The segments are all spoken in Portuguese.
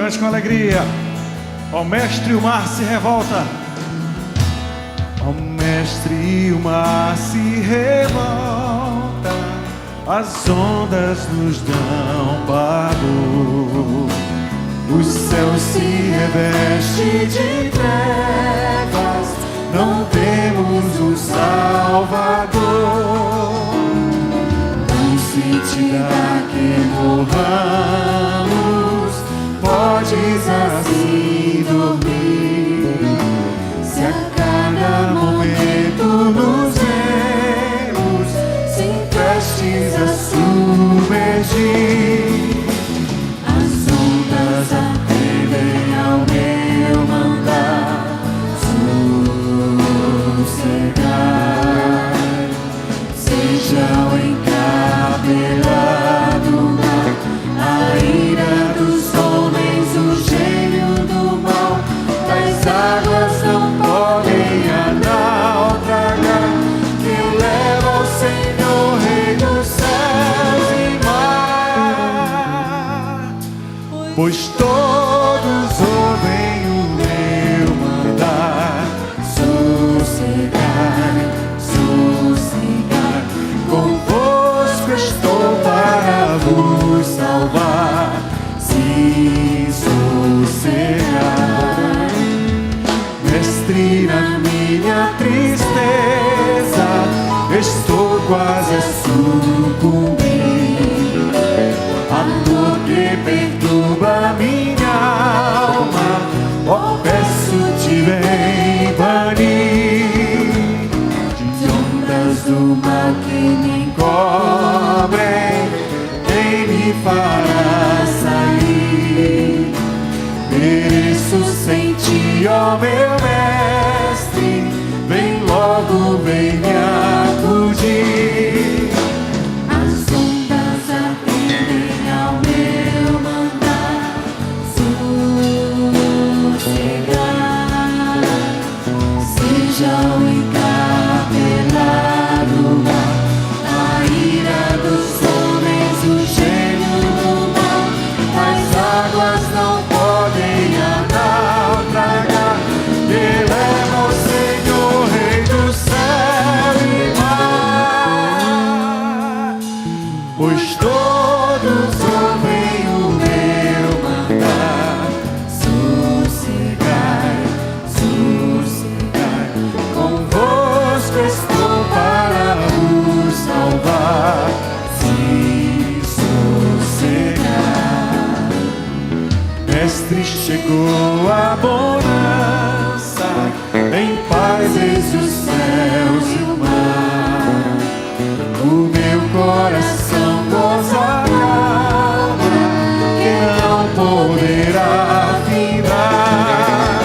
Cante com alegria. Ó mestre, o mar se revolta. Ó mestre, o mar se revolta. As ondas nos dão pavor. O céu se reveste de trevas. Não temos um Salvador. Não se tira que morramos. Podes assim dormir. Se a cada momento nos vemos, sem prestes a submergir. As ondas atendem ao meu mandar. Sossegai, seja o encabelado mar, a ira dos homens, o gênio do mal, das águas não podem naufragar, que leva ao Senhor, Rei dos céus e mar. Pois todos ouvem o meu mandar. Sossegai, sossegai, convosco estou para vos salvar. Se sossegai, mestre, na minha tristeza estou quase a sucumbir. A dor que perturba minha alma, ó, peço-te, vem banir. De ondas do mal que me encobrem, quem me fará sair? Mereço sem ti, ó meu mestre, vem logo, vem me acudir. As ondas atendem ao meu mandar. Sossegai, seja o encabelado mar, a ira dos homens, o gênio do mal, as águas não podem naufragar, que leva ao Senhor, Rei do céu e mar. Pois todos ouvem o meu mandar. Sossegai, sossegai, convosco estou para vos salvar. Se sossegai, mestre, chegou a bonança, em paz eis os céus e o mar. O meu coração goza calma, que não poderá findar.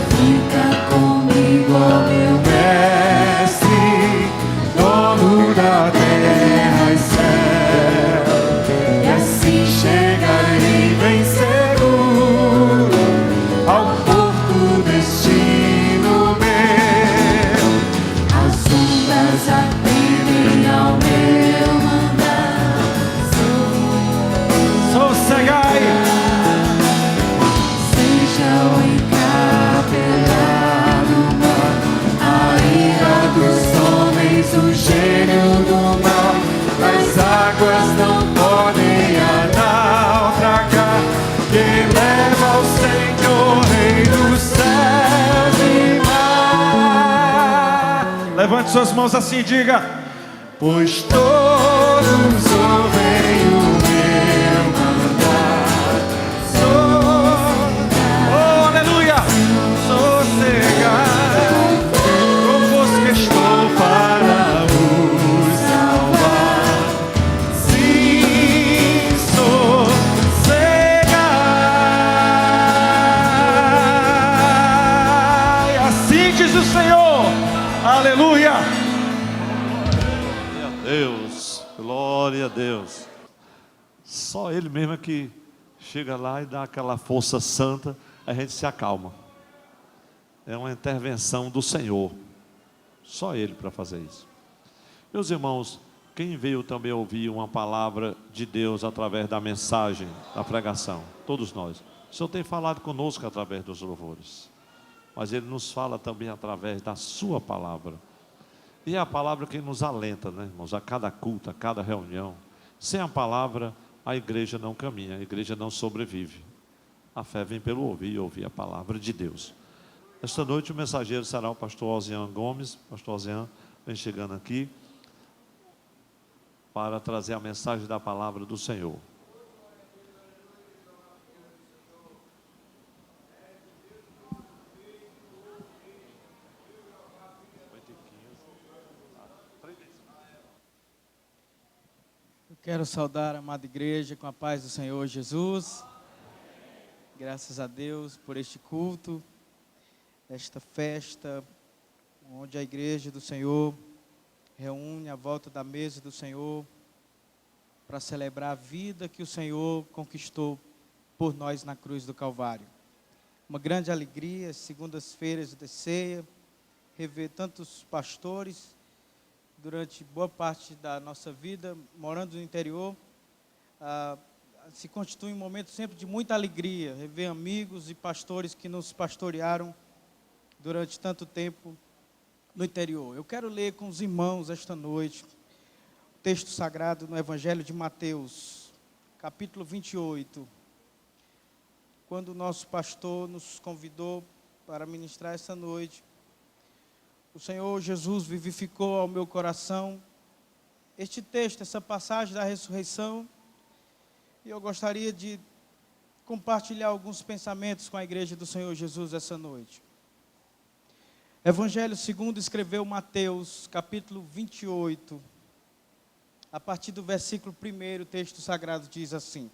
Fica comigo, ó meu mestre, dono da terra e céu, e assim chegarei bem seguro ao porto destino meu. As ondas atendem ao meu mandar. Sossegai, seja o encabelado mar, a ira dos homens, o gênio do mal, as águas não podem naufragar, que leva ao Senhor, Rei dos céus e mar. Levante suas mãos assim e diga: pois todos ouvem o meu mandar. Oh, aleluia! Sossegai, convosco estou para vos salvar. Sim, sossegai. Assim diz o Senhor. Aleluia! Glória a Deus, glória a Deus. Só Ele mesmo é que chega lá e dá aquela força santa, a gente se acalma. É uma intervenção do Senhor. Só Ele para fazer isso. Meus irmãos, Quem veio também ouvir uma palavra de Deus através da mensagem, da pregação? Todos nós. O Senhor tem falado conosco através dos louvores, mas Ele nos fala também através da sua palavra. E é a palavra que nos alenta, né, irmãos, a cada culto, a cada reunião. Sem a palavra, a igreja não caminha, a igreja não sobrevive. A fé vem pelo ouvir e ouvir a palavra de Deus. Esta noite o mensageiro será o pastor Ozian Gomes. Pastor Ozian vem chegando aqui para trazer a mensagem da palavra do Senhor. Eu quero saudar a amada igreja com a paz do Senhor Jesus. Graças a Deus por este culto, esta festa, onde a igreja do Senhor reúne à volta da mesa do Senhor para celebrar a vida que o Senhor conquistou por nós na cruz do Calvário. Uma grande alegria, segundas-feiras de ceia, rever tantos pastores durante boa parte da nossa vida, morando no interior. Se constitui um momento sempre de muita alegria, rever amigos e pastores que nos pastorearam durante tanto tempo no interior. Eu quero ler com os irmãos esta noite o texto sagrado no Evangelho de Mateus, capítulo 28, quando o nosso pastor nos convidou para ministrar esta noite. O Senhor Jesus vivificou ao meu coração este texto, essa passagem da ressurreição, e eu gostaria de compartilhar alguns pensamentos com a igreja do Senhor Jesus essa noite. Evangelho segundo escreveu Mateus, capítulo 28, a partir do versículo 1, o texto sagrado diz assim: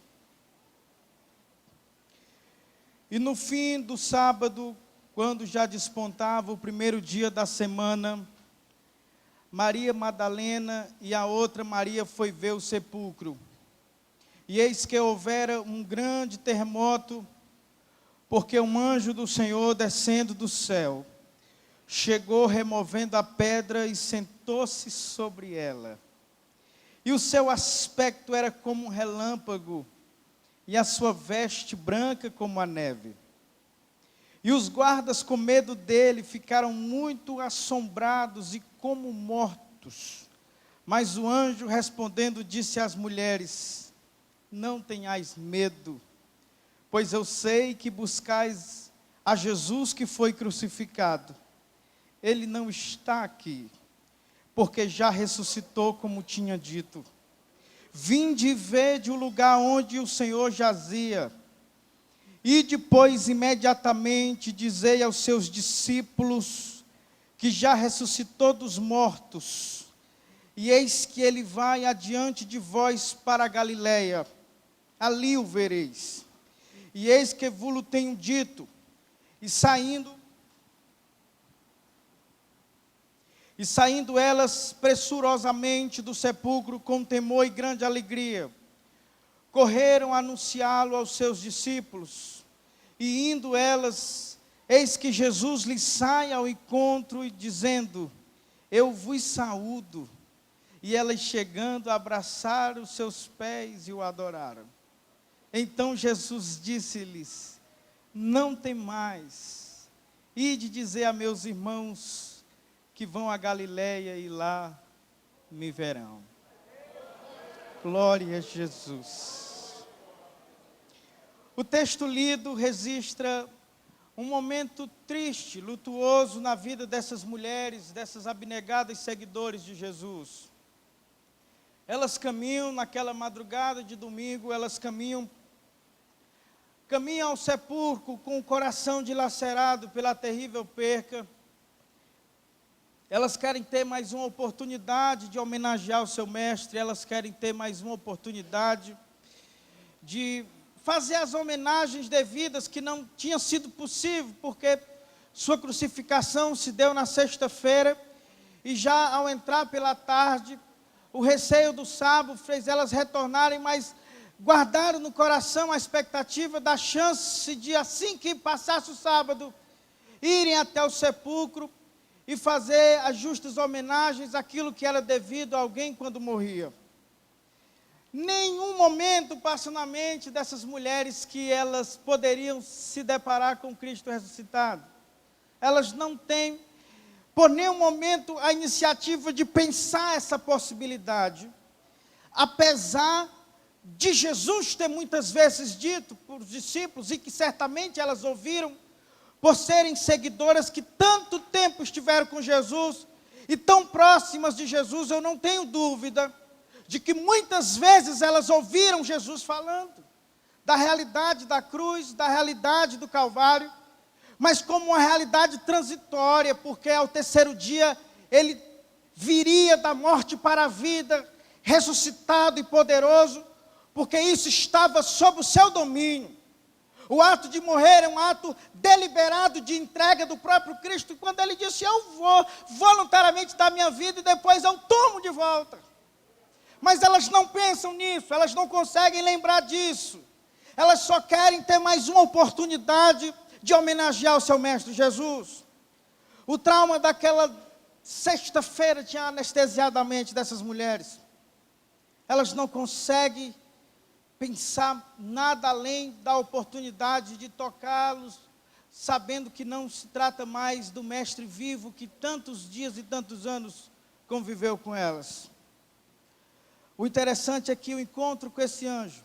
E no fim do sábado, quando já despontava o primeiro dia da semana, Maria Madalena e a outra Maria foi ver o sepulcro. E eis que houvera um grande terremoto, porque um anjo do Senhor, descendo do céu, chegou removendo a pedra e sentou-se sobre ela. E o seu aspecto era como um relâmpago, e a sua veste branca como a neve. E os guardas, com medo dele, ficaram muito assombrados e como mortos. Mas o anjo, respondendo, disse às mulheres: Não tenhais medo, pois eu sei que buscais a Jesus que foi crucificado. Ele não está aqui, porque já ressuscitou, como tinha dito. Vinde e vede o lugar onde o Senhor jazia. E depois, imediatamente, dizei aos seus discípulos que já ressuscitou dos mortos. E eis que ele vai adiante de vós para a Galileia. Ali o vereis. E eis que vos tenho dito. E saindo elas pressurosamente do sepulcro com temor e grande alegria, correram a anunciá-lo aos seus discípulos. E indo elas, eis que Jesus lhes sai ao encontro e dizendo: Eu vos saúdo. E elas chegando, abraçaram os seus pés e o adoraram. Então Jesus disse-lhes: Não temais, ide dizer a meus irmãos que vão a Galileia e lá me verão. Glória a Jesus. O texto lido registra um momento triste, lutuoso na vida dessas mulheres, dessas abnegadas seguidores de Jesus. Elas caminham naquela madrugada de domingo, elas caminham ao sepulcro com o coração dilacerado pela terrível perca. Elas querem ter mais uma oportunidade de homenagear o seu mestre, elas querem ter mais uma oportunidade de fazer as homenagens devidas que não tinha sido possível, porque sua crucificação se deu na sexta-feira, e já ao entrar pela tarde, o receio do sábado fez elas retornarem, mas guardaram no coração a expectativa da chance de, assim que passasse o sábado, irem até o sepulcro e fazer as justas homenagens àquilo que era devido a alguém quando morria. Nenhum momento passa na mente dessas mulheres que elas poderiam se deparar com Cristo ressuscitado. Elas não têm, por nenhum momento, a iniciativa de pensar essa possibilidade. Apesar de Jesus ter muitas vezes dito para os discípulos, e que certamente elas ouviram, por serem seguidoras que tanto tempo estiveram com Jesus, e tão próximas de Jesus, eu não tenho dúvida de que muitas vezes elas ouviram Jesus falando da realidade da cruz, da realidade do Calvário, mas como uma realidade transitória, porque ao terceiro dia ele viria da morte para a vida, ressuscitado e poderoso, porque isso estava sob o seu domínio. O ato de morrer é um ato deliberado de entrega do próprio Cristo, e quando ele disse, eu vou voluntariamente dar minha vida e depois eu tomo de volta. Mas elas não pensam nisso, elas não conseguem lembrar disso. Elas só querem ter mais uma oportunidade de homenagear o seu Mestre Jesus. O trauma daquela sexta-feira tinha anestesiado a mente dessas mulheres. Elas não conseguem pensar nada além da oportunidade de tocá-los, sabendo que não se trata mais do Mestre vivo que tantos dias e tantos anos conviveu com elas. O interessante é que o encontro com esse anjo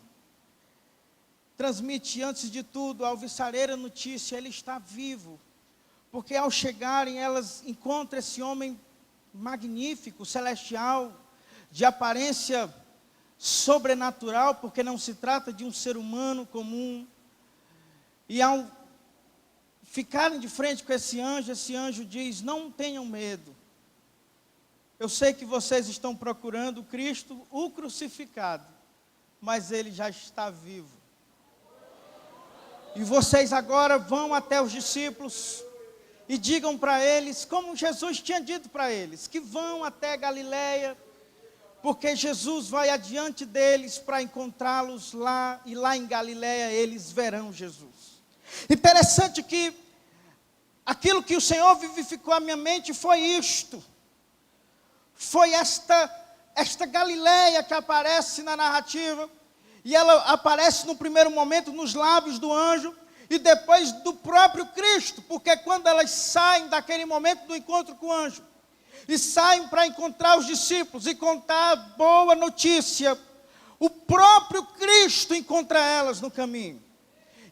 transmite, antes de tudo, a alvissareira notícia, ele está vivo. Porque ao chegarem, elas encontram esse homem magnífico, celestial, de aparência sobrenatural, porque não se trata de um ser humano comum. E ao ficarem de frente com esse anjo diz, não tenham medo. Eu sei que vocês estão procurando Cristo, o crucificado, mas ele já está vivo. E vocês agora vão até os discípulos e digam para eles, como Jesus tinha dito para eles, que vão até Galileia, porque Jesus vai adiante deles para encontrá-los lá, e lá em Galileia eles verão Jesus. Interessante que aquilo que o Senhor vivificou a minha mente foi isto. Foi esta Galileia que aparece na narrativa, e ela aparece no primeiro momento nos lábios do anjo, e depois do próprio Cristo, porque quando elas saem daquele momento do encontro com o anjo, e saem para encontrar os discípulos, e contar a boa notícia, o próprio Cristo encontra elas no caminho,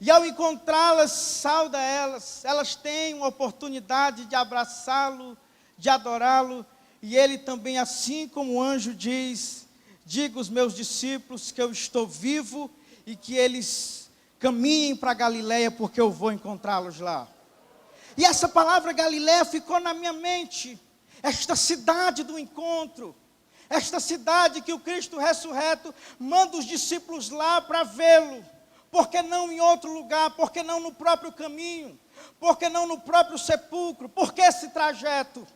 e ao encontrá-las, sauda elas, elas têm uma oportunidade de abraçá-lo, de adorá-lo, e ele também, assim como o anjo diz, diga aos meus discípulos que eu estou vivo e que eles caminhem para Galileia, porque eu vou encontrá-los lá. E essa palavra Galileia ficou na minha mente, esta cidade do encontro, esta cidade que o Cristo ressurreto manda os discípulos lá para vê-lo, porque não em outro lugar, porque não no próprio caminho, porque não no próprio sepulcro, porque esse trajeto?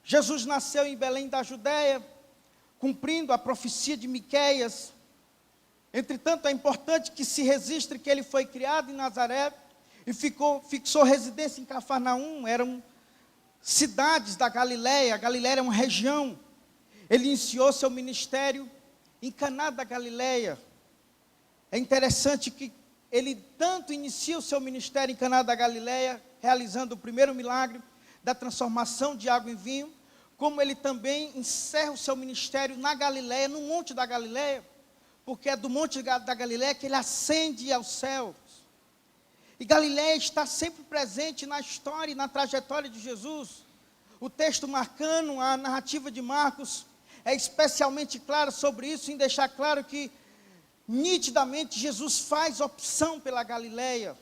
Jesus nasceu em Belém da Judéia, cumprindo a profecia de Miqueias. Entretanto, é importante que se registre que ele foi criado em Nazaré e fixou residência em Cafarnaum. Eram cidades da Galileia. A Galileia era uma região. Ele iniciou seu ministério em Caná da Galileia. É interessante que ele tanto inicia o seu ministério em Caná da Galileia, realizando o primeiro milagre da transformação de água em vinho, como ele também encerra o seu ministério na Galileia, no Monte da Galileia, porque é do Monte da Galileia que ele ascende aos céus. E Galileia está sempre presente na história e na trajetória de Jesus. O texto marcando a narrativa de Marcos é especialmente claro sobre isso, em deixar claro que nitidamente Jesus faz opção pela Galileia.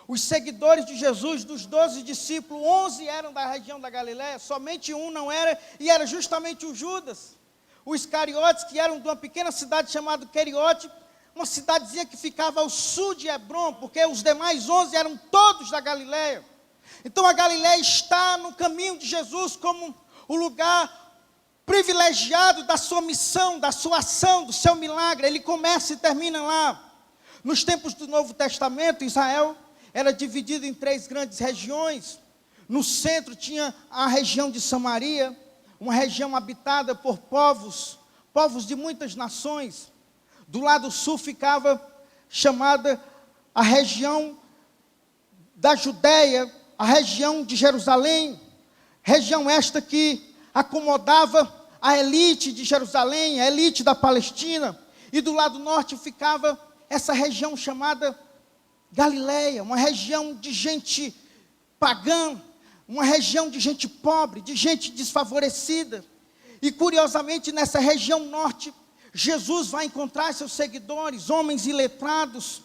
Os seguidores de Jesus, dos 12 discípulos, 11 eram da região da Galileia, somente um não era, e era justamente o Judas. Os Iscariotes, que eram de uma pequena cidade chamada Queriote, uma cidadezinha que ficava ao sul de Hebrom, porque os demais 11 eram todos da Galileia. Então a Galileia está no caminho de Jesus como o lugar privilegiado da sua missão, da sua ação, do seu milagre. Ele começa e termina lá. Nos tempos do Novo Testamento, Israel era dividido em 3 grandes regiões. No centro tinha a região de Samaria, uma região habitada por povos de muitas nações. Do lado sul ficava chamada a região da Judéia, a região de Jerusalém, região esta que acomodava a elite de Jerusalém, a elite da Palestina. E do lado norte ficava essa região chamada Galileia, uma região de gente pagã, uma região de gente pobre, de gente desfavorecida. E curiosamente nessa região norte, Jesus vai encontrar seus seguidores, homens iletrados,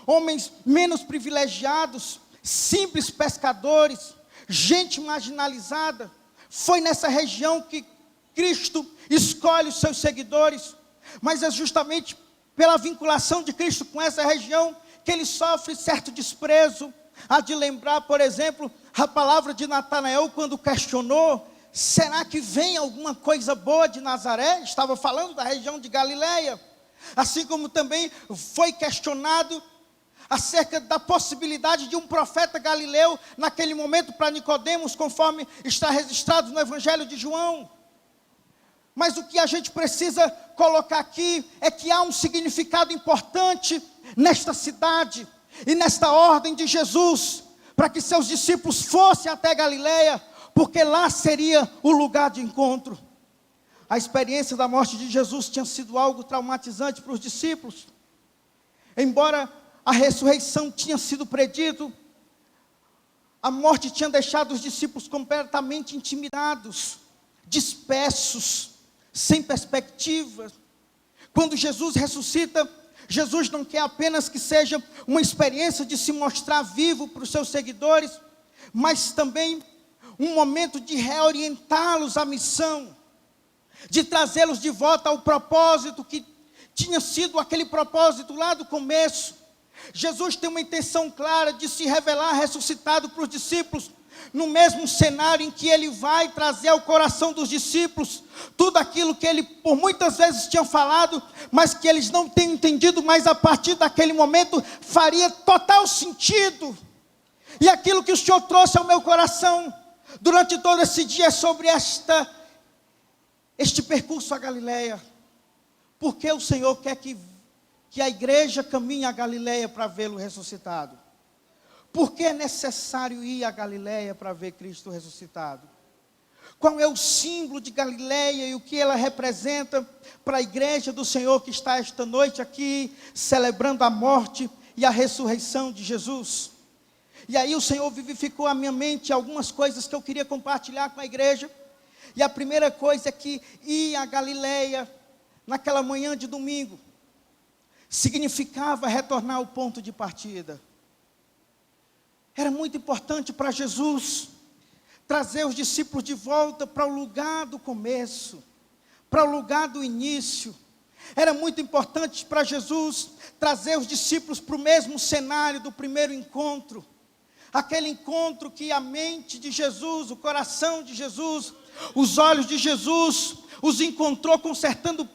homens menos privilegiados, simples pescadores, gente marginalizada. Foi nessa região que Cristo escolhe os seus seguidores, mas é justamente pela vinculação de Cristo com essa região que ele sofre certo desprezo. Há de lembrar, por exemplo, a palavra de Natanael quando questionou: será que vem alguma coisa boa de Nazaré? Estava falando da região de Galileia. Assim como também foi questionado acerca da possibilidade de um profeta galileu naquele momento para Nicodemos, conforme está registrado no Evangelho de João. Mas o que a gente precisa colocar aqui é que há um significado importante nesta cidade e nesta ordem de Jesus, para que seus discípulos fossem até Galileia, porque lá seria o lugar de encontro. A experiência da morte de Jesus tinha sido algo traumatizante para os discípulos. Embora a ressurreição tinha sido predito, a morte tinha deixado os discípulos completamente intimidados, dispersos, sem perspectiva. Quando Jesus ressuscita, Jesus não quer apenas que seja uma experiência de se mostrar vivo para os seus seguidores, mas também um momento de reorientá-los à missão, de trazê-los de volta ao propósito que tinha sido aquele propósito lá do começo. Jesus tem uma intenção clara de se revelar ressuscitado para os discípulos, no mesmo cenário em que ele vai trazer ao coração dos discípulos tudo aquilo que ele por muitas vezes tinha falado, mas que eles não têm entendido, mas a partir daquele momento faria total sentido. E aquilo que o Senhor trouxe ao meu coração durante todo esse dia é sobre este percurso à Galileia. Porque o Senhor quer que a igreja caminhe a Galileia para vê-lo ressuscitado. Porque é necessário ir a Galileia para ver Cristo ressuscitado? Qual é o símbolo de Galileia e o que ela representa para a igreja do Senhor que está esta noite aqui, celebrando a morte e a ressurreição de Jesus? E aí o Senhor vivificou a minha mente algumas coisas que eu queria compartilhar com a igreja. E a primeira coisa é que ir a Galileia, naquela manhã de domingo, significava retornar ao ponto de partida. Era muito importante para Jesus trazer os discípulos de volta para o lugar do começo, para o lugar do início. Era muito importante para Jesus trazer os discípulos para o mesmo cenário do primeiro encontro. Aquele encontro que a mente de Jesus, o coração de Jesus, os olhos de Jesus os encontrou consertando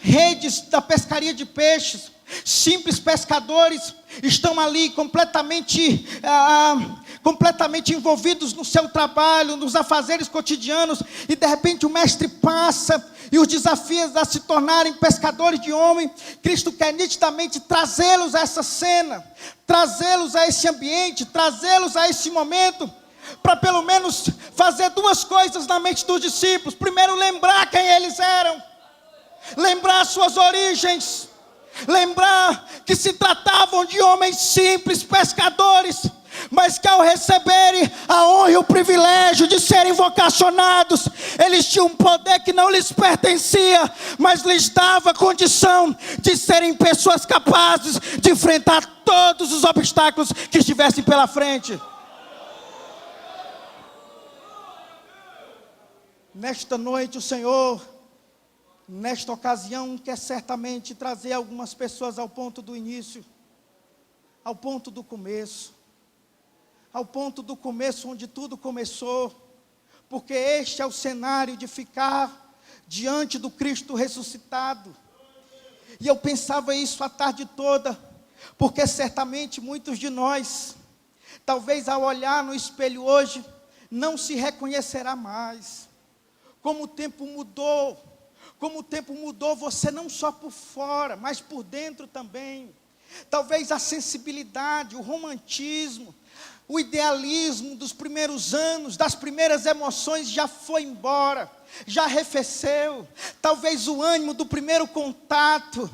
redes da pescaria de peixes. Simples pescadores estão ali completamente envolvidos no seu trabalho, nos afazeres cotidianos, e de repente o mestre passa e os desafios a se tornarem pescadores de homem. Cristo quer nitidamente trazê-los a essa cena, trazê-los a esse ambiente, trazê-los a esse momento, para pelo menos fazer duas coisas na mente dos discípulos. Primeiro, lembrar quem eles eram, lembrar suas origens, lembrar que se tratavam de homens simples, pescadores, mas que ao receberem a honra e o privilégio de serem vocacionados, eles tinham um poder que não lhes pertencia, mas lhes dava a condição de serem pessoas capazes de enfrentar todos os obstáculos que estivessem pela frente. Nesta noite o Senhor, nesta ocasião, quer certamente trazer algumas pessoas ao ponto do início, ao ponto do começo, onde tudo começou, porque este é o cenário de ficar diante do Cristo ressuscitado. E eu pensava isso a tarde toda, porque certamente muitos de nós Talvez ao olhar no espelho hoje, não se reconhecerá mais. Como o tempo mudou. Como o tempo mudou você não só por fora, mas por dentro também. Talvez a sensibilidade, o romantismo, o idealismo dos primeiros anos, das primeiras emoções já foi embora, já arrefeceu. Talvez o ânimo do primeiro contato,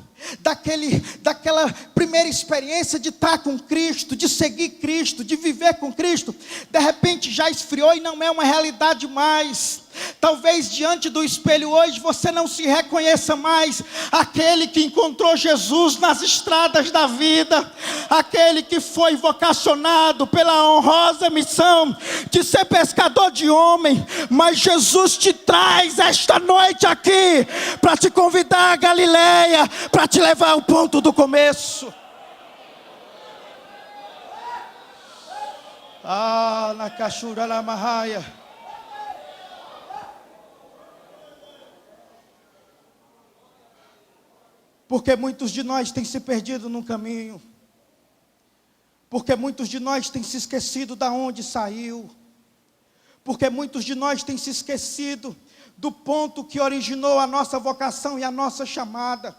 daquela primeira experiência de estar com Cristo, de seguir Cristo, de viver com Cristo, de repente já esfriou e não é uma realidade mais. Talvez diante do espelho hoje você não se reconheça mais aquele que encontrou Jesus nas estradas da vida, aquele que foi vocacionado pela honrosa missão de ser pescador de homem. Mas Jesus te traz esta noite aqui para te convidar a Galileia, para te levar ao ponto do começo. Na cachura la marraia. Porque muitos de nós têm se perdido no caminho. Porque muitos de nós têm se esquecido de onde saiu. Porque muitos de nós têm se esquecido do ponto que originou a nossa vocação e a nossa chamada.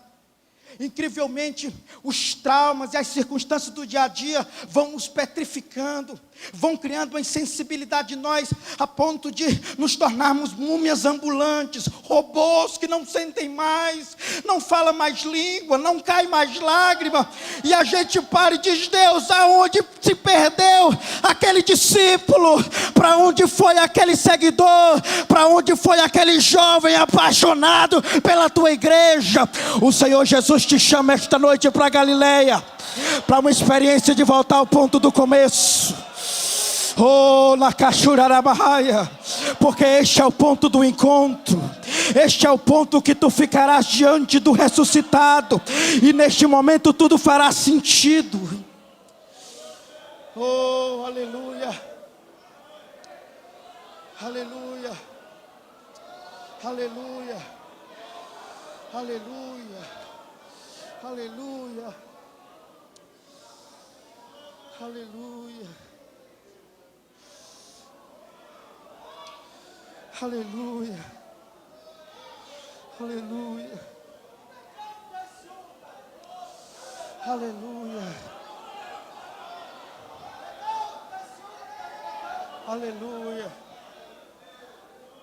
Incrivelmente, os traumas e as circunstâncias do dia a dia vão nos petrificando, vão criando uma insensibilidade em nós, a ponto de nos tornarmos múmias ambulantes, robôs que não sentem mais, não falam mais língua, não cai mais lágrima, e a gente para e diz: Deus, aonde se perdeu aquele discípulo? Para onde foi aquele seguidor? Para onde foi aquele jovem apaixonado pela tua igreja? O Senhor Jesus te chama esta noite para Galileia, para uma experiência de voltar ao ponto do começo. Na cachurarabaia, porque este é o ponto do encontro, este é o ponto que tu ficarás diante do ressuscitado, e neste momento tudo fará sentido. Aleluia, aleluia, aleluia, aleluia, aleluia, aleluia, aleluia, aleluia, aleluia, aleluia.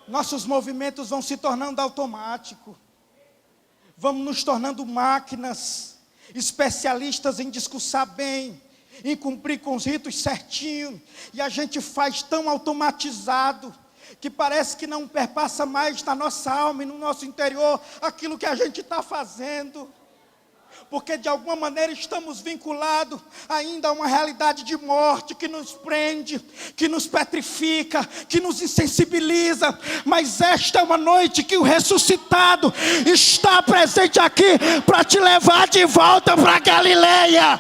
Nossos movimentos vão se tornando automáticos. Vamos nos tornando máquinas, especialistas em discursar bem, em cumprir com os ritos certinho, e a gente faz tão automatizado, que parece que não perpassa mais na nossa alma e no nosso interior aquilo que a gente está fazendo, porque de alguma maneira estamos vinculados ainda a uma realidade de morte que nos prende, que nos petrifica, que nos insensibiliza. Mas esta é uma noite que o ressuscitado está presente aqui para te levar de volta para Galileia.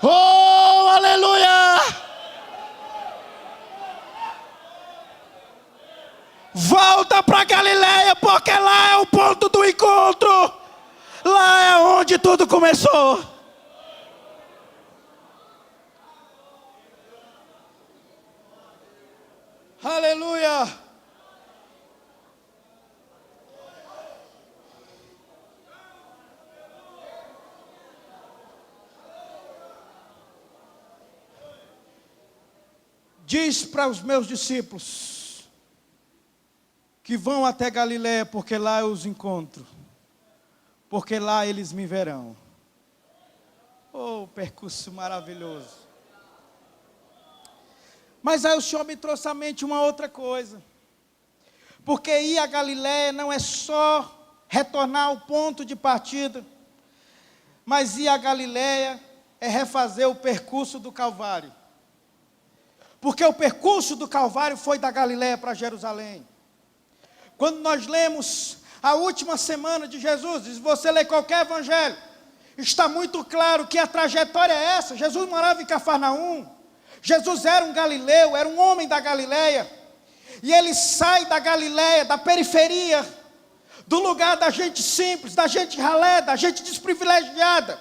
Aleluia! Volta para Galileia, porque lá é o ponto do encontro. Lá é onde tudo começou. Aleluia. Diz para os meus discípulos que vão até Galiléia, porque lá eu os encontro, porque lá eles me verão. Percurso maravilhoso. Mas aí o Senhor me trouxe à mente uma outra coisa, porque ir a Galiléia não é só retornar ao ponto de partida, mas ir a Galiléia é refazer o percurso do Calvário, porque o percurso do Calvário foi da Galiléia para Jerusalém. Quando nós lemos a última semana de Jesus, se você ler qualquer evangelho, está muito claro que a trajetória é essa. Jesus morava em Cafarnaum, Jesus era um galileu, era um homem da Galileia, e ele sai da Galileia, da periferia, do lugar da gente simples, da gente ralé, da gente desprivilegiada,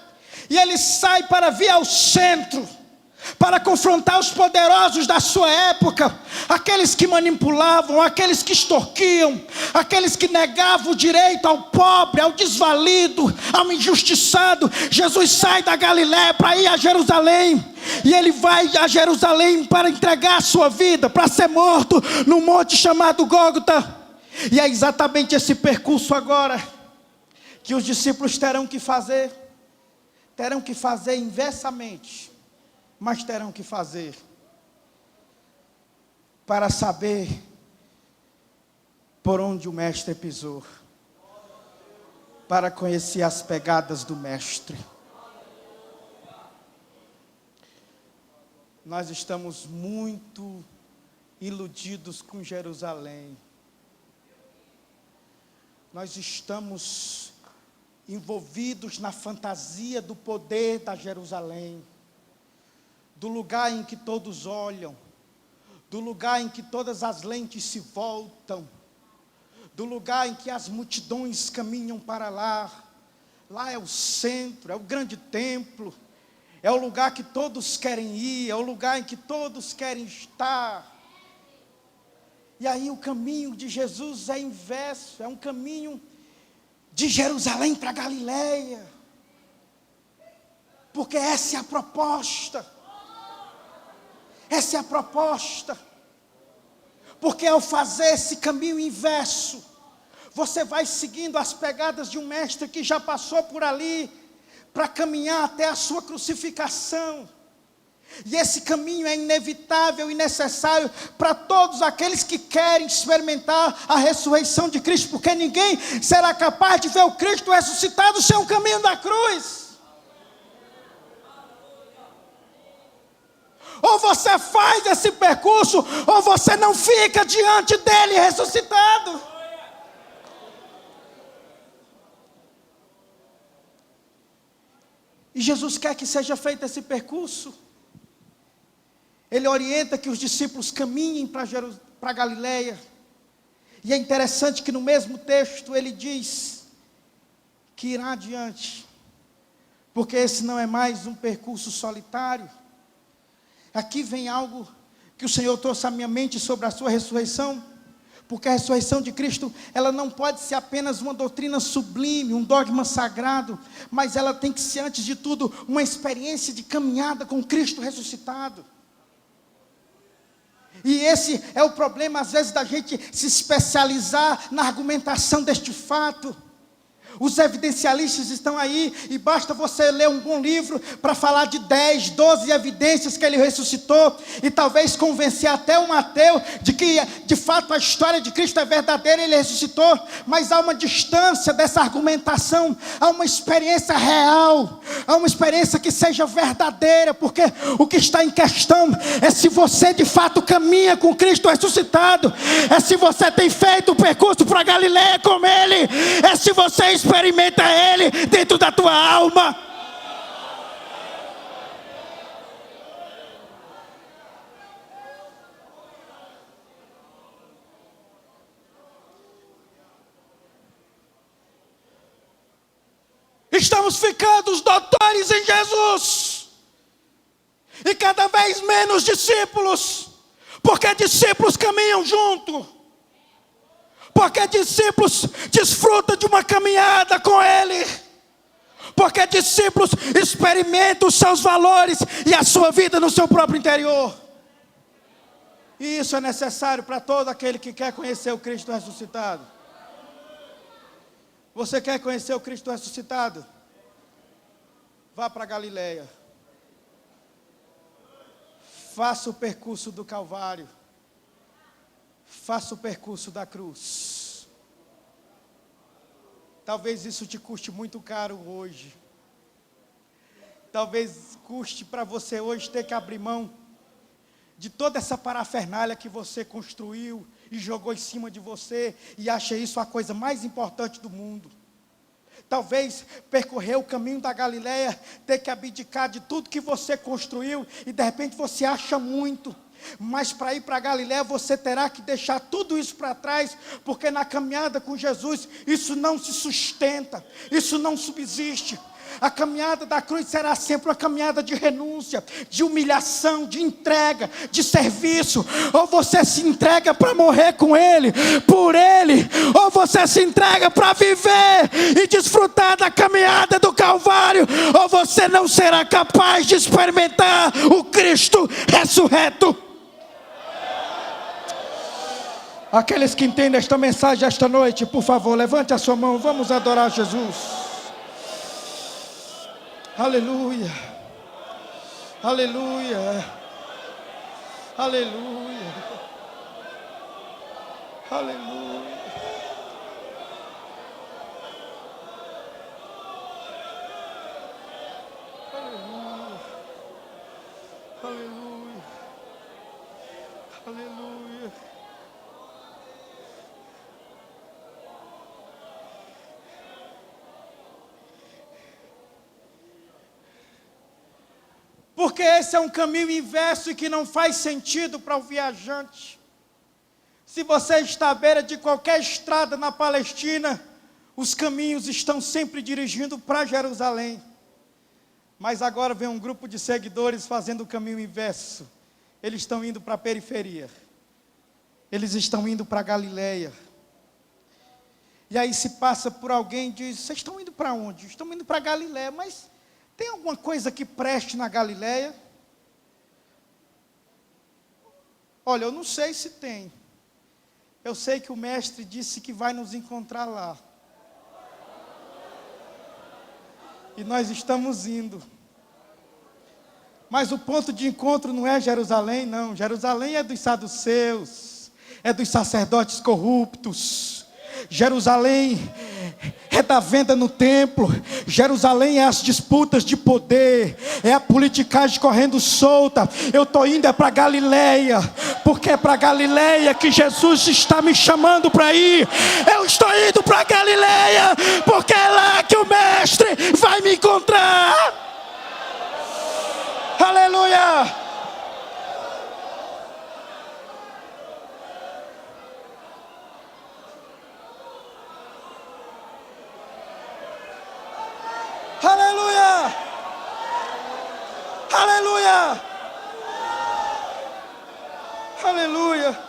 E ele sai para vir ao centro, para confrontar os poderosos da sua época, aqueles que manipulavam, aqueles que extorquiam, aqueles que negavam o direito ao pobre, ao desvalido, ao injustiçado. Jesus sai da Galiléia para ir a Jerusalém, e ele vai a Jerusalém para entregar a sua vida, para ser morto no monte chamado Gólgota. E é exatamente esse percurso agora que os discípulos terão que fazer inversamente, mas terão que fazer para saber por onde o mestre pisou, para conhecer as pegadas do mestre. Nós estamos muito iludidos com Jerusalém. Nós estamos envolvidos na fantasia do poder da Jerusalém, do lugar em que todos olham, do lugar em que todas as lentes se voltam, do lugar em que as multidões caminham para lá. Lá é o centro, é o grande templo, é o lugar que todos querem ir, é o lugar em que todos querem estar. E aí o caminho de Jesus é inverso, é um caminho de Jerusalém para Galiléia, porque essa é a proposta. Essa é a proposta, porque ao fazer esse caminho inverso, você vai seguindo as pegadas de um mestre que já passou por ali, para caminhar até a sua crucificação. E esse caminho é inevitável e necessário para todos aqueles que querem experimentar a ressurreição de Cristo, porque ninguém será capaz de ver o Cristo ressuscitado sem o caminho da cruz. Ou você faz esse percurso, ou você não fica diante dele ressuscitado. E Jesus quer que seja feito esse percurso. Ele orienta que os discípulos caminhem para Galiléia. E é interessante que no mesmo texto ele diz que irá adiante, porque esse não é mais um percurso solitário. Aqui vem algo que o Senhor trouxe à minha mente sobre a sua ressurreição, porque a ressurreição de Cristo, ela não pode ser apenas uma doutrina sublime, um dogma sagrado, mas ela tem que ser, antes de tudo, uma experiência de caminhada com Cristo ressuscitado. E esse é o problema, às vezes, da gente se especializar na argumentação deste fato. Os evidencialistas estão aí, e basta você ler um bom livro para falar de 10, 12 evidências que ele ressuscitou, e talvez convencer até um ateu de que de fato a história de Cristo é verdadeira, ele ressuscitou. Mas há uma distância dessa argumentação, há uma experiência real, há uma experiência que seja verdadeira, porque o que está em questão é se você de fato caminha com Cristo ressuscitado, é se você tem feito o percurso para Galiléia com ele, é se você experimenta ele dentro da tua alma. Estamos ficando os doutores em Jesus, e cada vez menos discípulos, porque discípulos caminham junto, porque discípulos desfrutam de uma caminhada com Ele, porque discípulos experimentam os seus valores e a sua vida no seu próprio interior. E isso é necessário para todo aquele que quer conhecer o Cristo ressuscitado. Você quer conhecer o Cristo ressuscitado? Vá para Galiléia. Faça o percurso do Calvário. Faça o percurso da cruz. Talvez isso te custe muito caro hoje. Talvez custe para você hoje ter que abrir mão de toda essa parafernália que você construiu e jogou em cima de você, e acha isso a coisa mais importante do mundo. Talvez percorrer o caminho da Galiléia, ter que abdicar de tudo que você construiu, e de repente você acha muito. Mas para ir para Galiléia você terá que deixar tudo isso para trás, porque na caminhada com Jesus isso não se sustenta, isso não subsiste. A caminhada da cruz será sempre uma caminhada de renúncia, de humilhação, de entrega, de serviço. Ou você se entrega para morrer com Ele, por Ele, ou você se entrega para viver e desfrutar da caminhada do Calvário, ou você não será capaz de experimentar o Cristo ressurreto. Aqueles que entendem esta mensagem esta noite, por favor, levante a sua mão, vamos adorar Jesus. Aleluia, aleluia, aleluia, aleluia. Aleluia, aleluia. Porque esse é um caminho inverso e que não faz sentido para o viajante. Se você está à beira de qualquer estrada na Palestina, os caminhos estão sempre dirigindo para Jerusalém. Mas agora vem um grupo de seguidores fazendo o caminho inverso. Eles estão indo para a periferia. Eles estão indo para a Galileia. E aí se passa por alguém e diz: vocês estão indo para onde? Estão indo para a Galileia, mas tem alguma coisa que preste na Galileia? Olha, eu não sei se tem. Eu sei que o mestre disse que vai nos encontrar lá. E nós estamos indo. Mas o ponto de encontro não é Jerusalém, não. Jerusalém é dos saduceus, é dos sacerdotes corruptos. Jerusalém é da venda no templo. Jerusalém é as disputas de poder, é a politicagem correndo solta. Eu estou indo para Galileia, porque é para Galileia que Jesus está me chamando para ir. Eu estou indo para Galileia, porque é lá que o mestre vai me encontrar. Aleluia. Aleluia! Aleluia! Aleluia! Aleluia!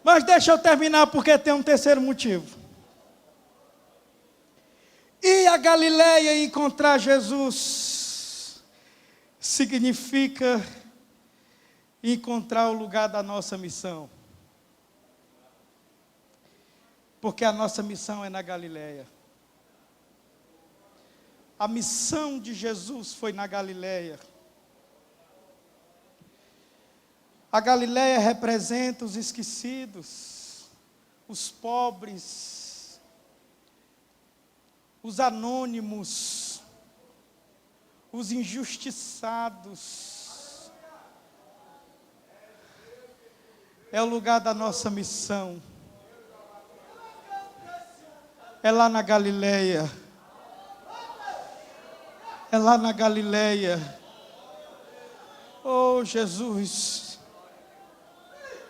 Mas deixa eu terminar, porque tem um terceiro motivo. Ir a Galileia e encontrar Jesus significa encontrar o lugar da nossa missão. Porque a nossa missão é na Galileia. A missão de Jesus foi na Galileia. A Galileia representa os esquecidos, os pobres, os anônimos, os injustiçados. É o lugar da nossa missão. É lá na Galileia. É lá na Galileia. Oh, Jesus.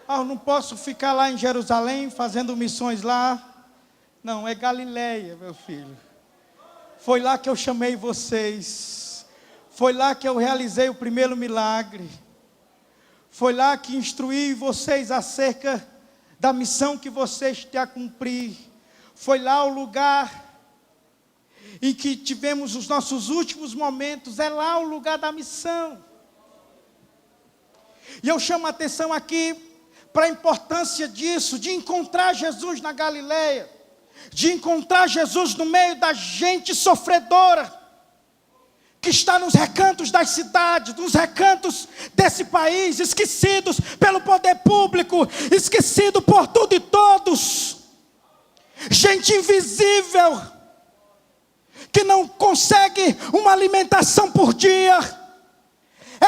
Eu não posso ficar lá em Jerusalém fazendo missões lá. Não, é Galileia, meu filho. Foi lá que eu chamei vocês. Foi lá que eu realizei o primeiro milagre. Foi lá que instruí vocês acerca da missão que vocês têm a cumprir. Foi lá o lugar em que tivemos os nossos últimos momentos. É lá o lugar da missão. E eu chamo a atenção aqui para a importância disso, de encontrar Jesus na Galileia, de encontrar Jesus no meio da gente sofredora, que está nos recantos das cidades, nos recantos desse país, esquecidos pelo poder público, esquecido por tudo e todos, gente invisível, que não consegue uma alimentação por dia,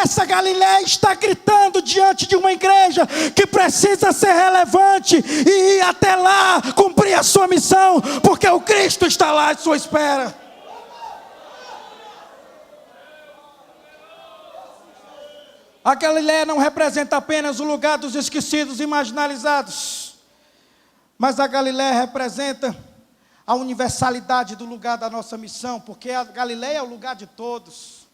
Essa Galileia está gritando diante de uma igreja que precisa ser relevante e ir até lá, cumprir a sua missão, porque o Cristo está lá à sua espera. A Galileia não representa apenas o lugar dos esquecidos e marginalizados, mas a Galileia representa a universalidade do lugar da nossa missão, porque a Galileia é o lugar de todos.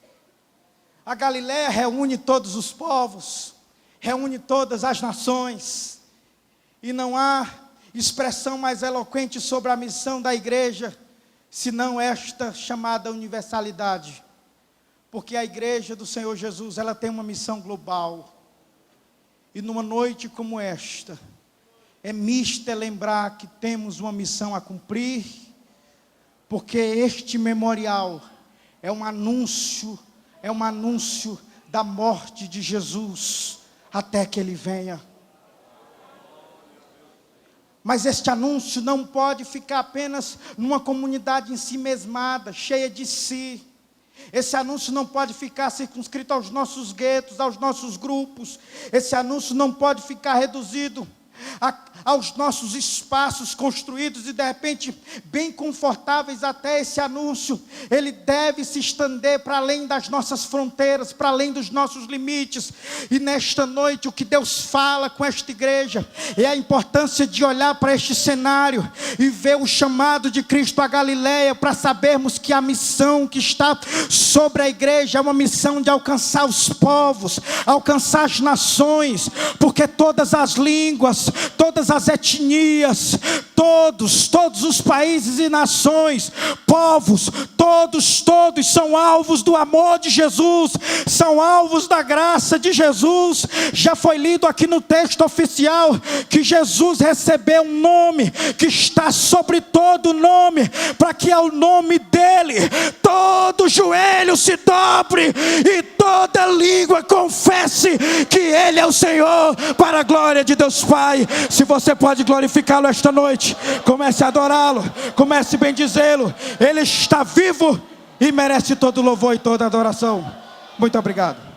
A Galileia reúne todos os povos, reúne todas as nações, e não há expressão mais eloquente sobre a missão da igreja, senão esta chamada universalidade. Porque a igreja do Senhor Jesus, ela tem uma missão global. E numa noite como esta, é misto lembrar que temos uma missão a cumprir, porque este memorial é um anúncio da morte de Jesus, até que Ele venha. Mas este anúncio não pode ficar apenas numa comunidade ensimesmada, cheia de si. Esse anúncio não pode ficar circunscrito aos nossos guetos, aos nossos grupos. Esse anúncio não pode ficar reduzido aos nossos espaços construídos e de repente bem confortáveis. Até esse anúncio, ele deve se estender para além das nossas fronteiras, para além dos nossos limites. E nesta noite o que Deus fala com esta igreja é a importância de olhar para este cenário e ver o chamado de Cristo à Galileia, para sabermos que a missão que está sobre a igreja é uma missão de alcançar os povos, alcançar as nações, porque todas as línguas, todas as etnias, todos os países e nações, povos, todos são alvos do amor de Jesus, são alvos da graça de Jesus. Já foi lido aqui no texto oficial que Jesus recebeu um nome que está sobre todo nome, para que ao nome dele todo joelho se dobre e toda língua confesse que ele é o Senhor, para a glória de Deus Pai. Se você pode glorificá-lo esta noite, comece a adorá-lo, comece a bendizê-lo. Ele está vivo e merece todo louvor e toda adoração. Muito obrigado.